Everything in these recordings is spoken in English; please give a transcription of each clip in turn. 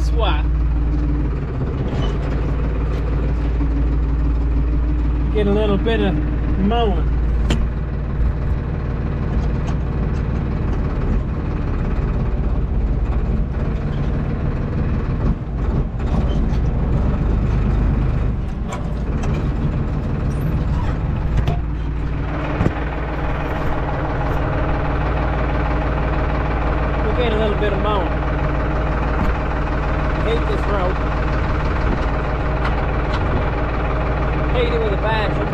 this way. Get a little bit of mowing. We'll get a little bit of mowing. I hate this road. Hate it with a passion.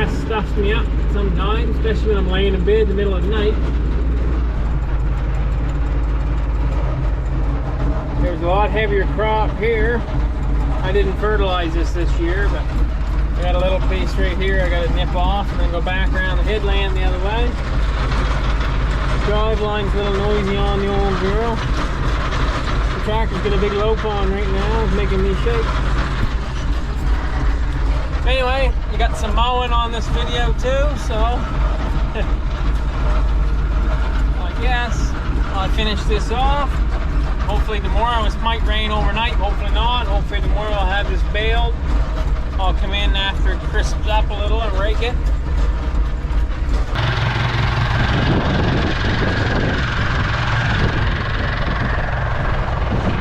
grass stuffs me up sometimes, especially when I'm laying in bed in the middle of the night. There's a lot heavier crop here. I didn't fertilize this year, but I got a little piece right here I got to nip off and then go back around the headland the other way. The drive line's a little noisy on the old girl. The tractor's got a big lope on right now, it's making me shake. Anyway, you got some mowing on this video too, so I guess I'll finish this off. Hopefully tomorrow, it might rain overnight, hopefully not. Hopefully tomorrow I'll have this baled. I'll come in after it crisps up a little and rake it.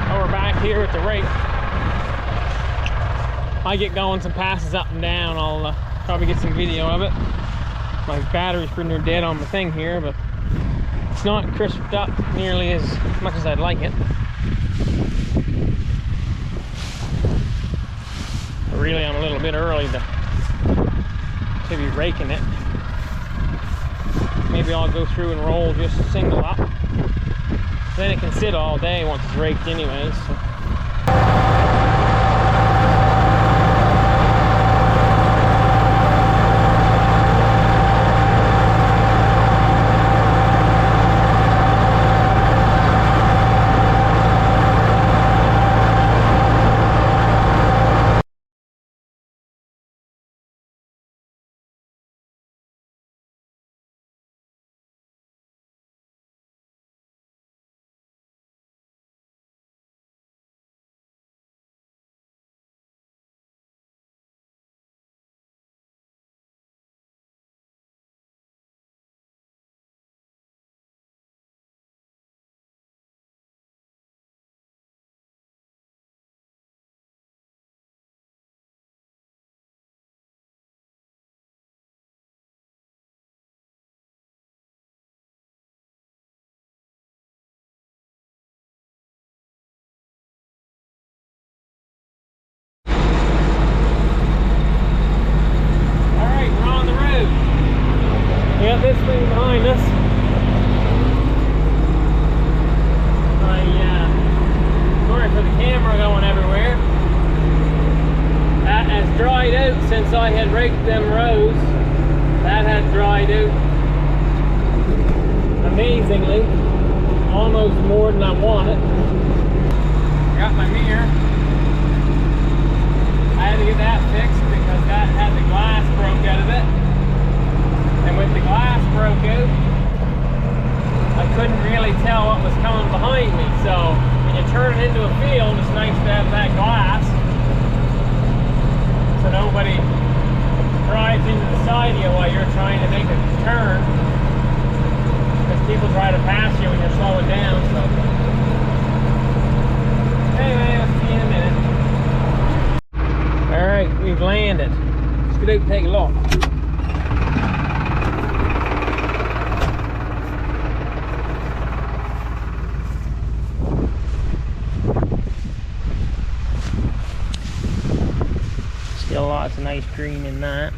Oh, we're back here at the rake. I get going some passes up and down. I'll probably get some video of it. My battery's pretty near dead on my thing here, but it's not crisped up nearly as much as I'd like it. But really, I'm a little bit early to be raking it. Maybe I'll go through and roll just a single up. Then it can sit all day once it's raked anyway. So. This thing behind us. Sorry for the camera going everywhere. That has dried out since I had raked them rows. That had dried out amazingly, almost more than I wanted. Got my mirror. I had to get that fixed because that had the glass broke out of it. And with the glass broke out, I couldn't really tell what was coming behind me. So when you turn it into a field, it's nice to have that glass so nobody drives into the side of you while you're trying to make a turn. Because people try to pass you when you're slowing down. So anyway, I'll see you in a minute. All right, we've landed. Let's get out and take a look. Still lots of nice green in that.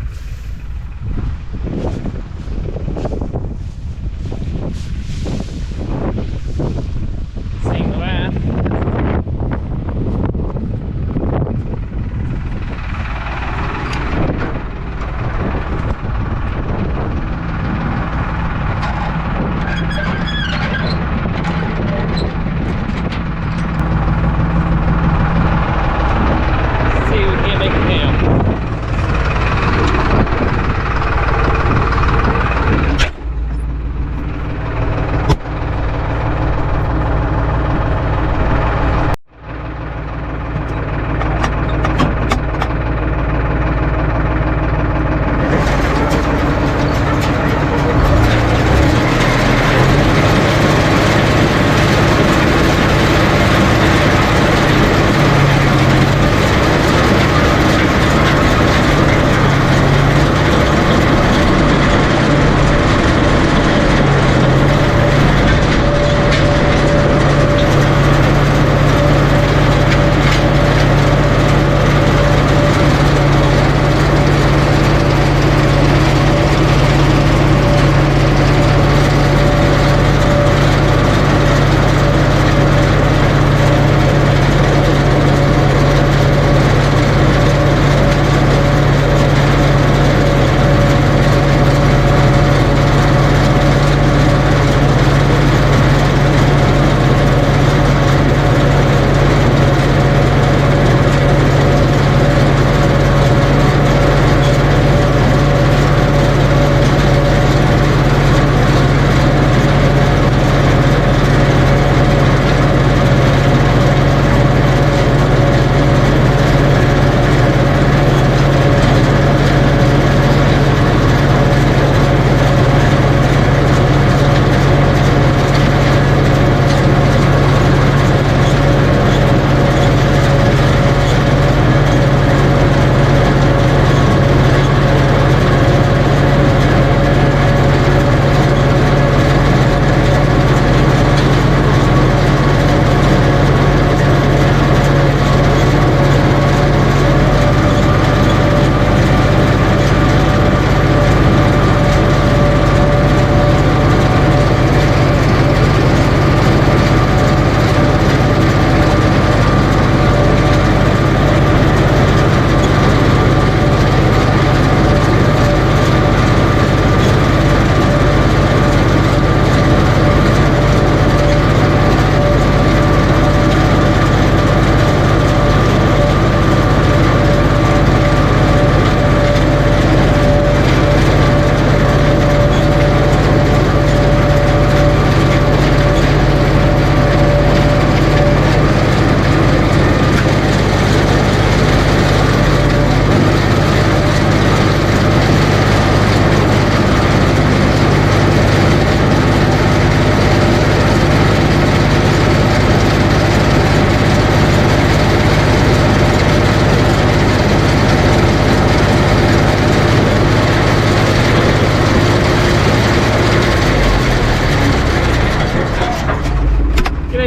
Same with that. Let's see if we can't make it down.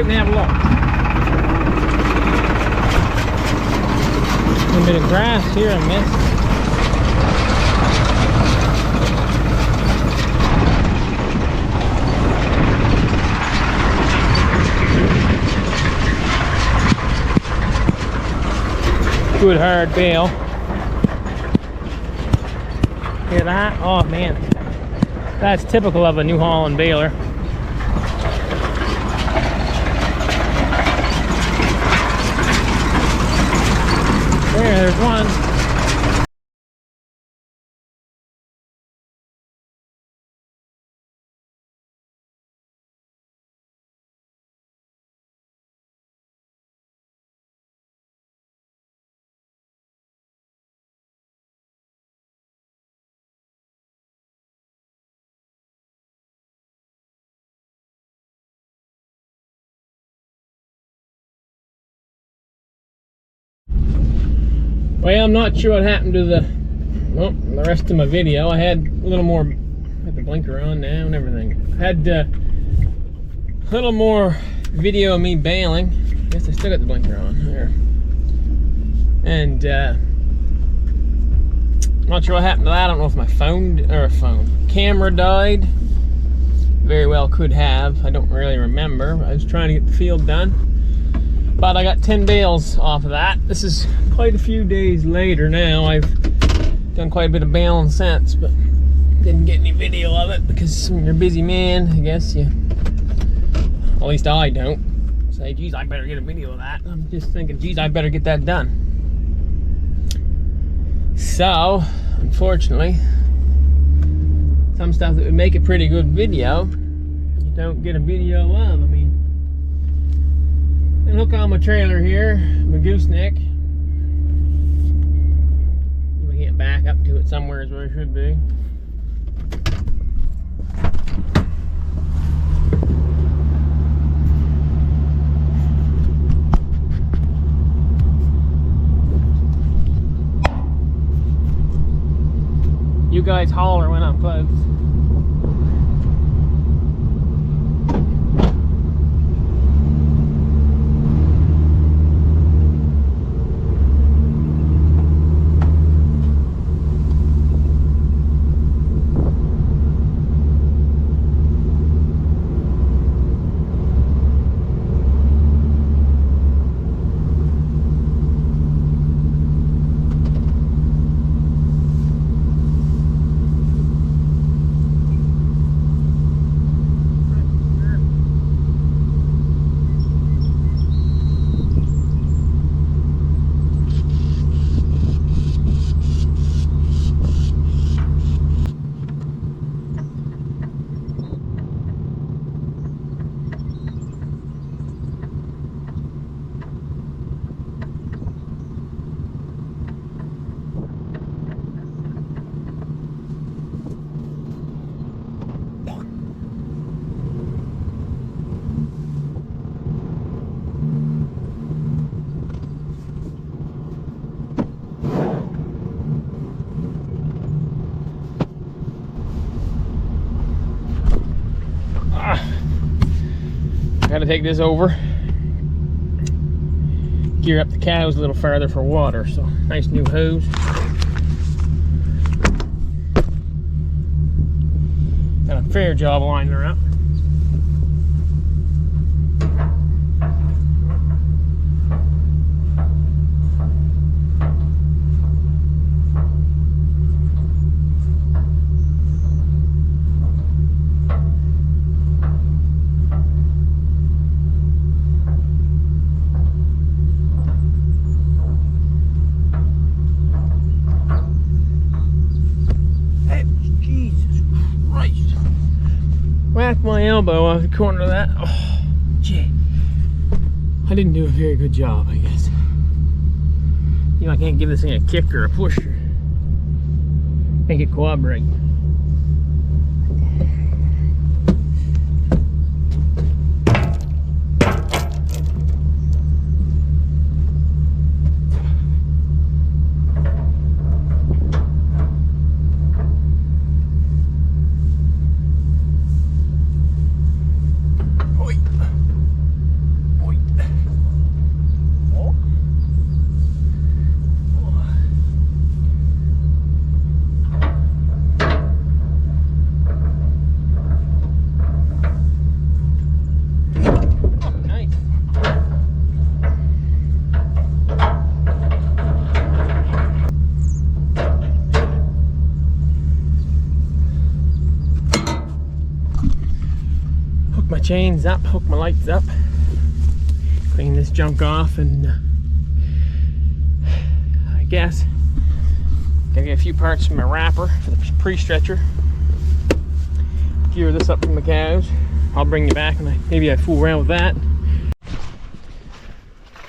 and have a look. A bit of grass here I missed. Good hard bale. Hear that? Oh man, that's typical of a New Holland baler. There's one. Well, I'm not sure what happened to the rest of my video. I had a little more, got the blinker on now and everything. I had a little more video of me baling. I guess I still got the blinker on there. And not sure what happened to that. I don't know if my camera died. Very well could have. I don't really remember. I was trying to get the field done. But I got 10 bales off of that. This is quite a few days later now. I've done quite a bit of baling since, but didn't get any video of it because when you're a busy man, I guess you, at least I don't, say, geez, I better get a video of that. I'm just thinking, geez, I better get that done. So, unfortunately, some stuff that would make a pretty good video, you don't get a video of. I mean, and hook on my trailer here, my gooseneck. We can't back up to it somewhere is where it should be. You guys holler when I'm close. Got to take this over, gear up the cows a little farther for water. So nice new hose. Got a fair job lining her up. Whacked my elbow off the corner of that. Oh, gee. I didn't do a very good job, I guess. You know, I can't give this thing a kick or a push or make it cooperate. hook my chains up, hook my lights up, clean this junk off, and I guess gotta get a few parts from my wrapper for the pre-stretcher. Gear this up for my cows. I'll bring you back and maybe I fool around with that.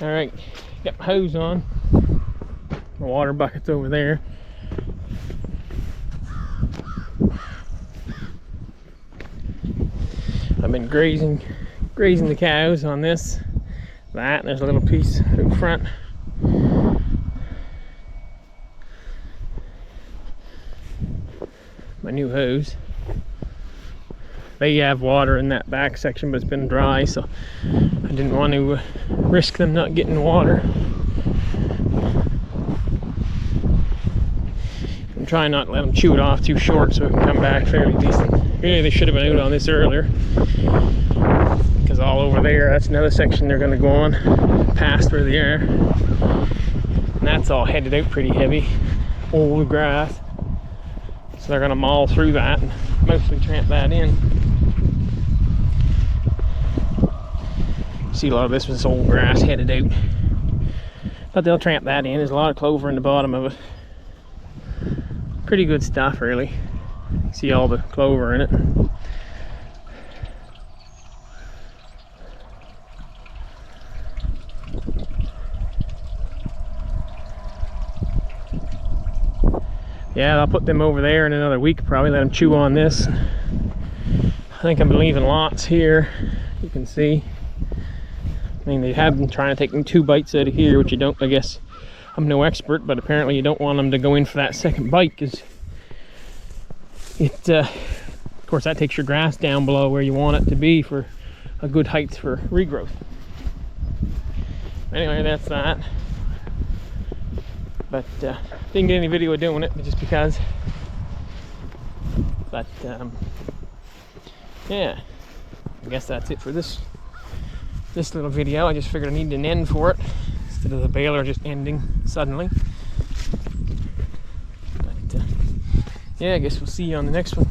Alright, got my hose on. My water bucket's over there. I've been grazing the cows on this, that, and there's a little piece out front. My new hose. They have water in that back section, but it's been dry, so I didn't want to risk them not getting water. I'm trying not to let them chew it off too short so it can come back fairly decent. Really, they should have been out on this earlier, because all over there, that's another section they're going to go on past where they are. And that's all headed out pretty heavy, old grass. So they're going to maul through that and mostly tramp that in. See, a lot of this was old grass headed out, but they'll tramp that in. There's a lot of clover in the bottom of it. Pretty good stuff, really. See all the clover in it. Yeah, I'll put them over there in another week, probably let them chew on this. I think I'm leaving lots here, you can see. I mean, they have been trying to take them 2 bites out of here, which you don't, I guess, I'm no expert, but apparently you don't want them to go in for that second bite, because it, of course, that takes your grass down below where you want it to be for a good height for regrowth. Anyway, that's that. But didn't get any video of doing it just because. But yeah, I guess that's it for this little video. I just figured I needed an end for it instead of the baler just ending suddenly. But yeah, I guess we'll see you on the next one.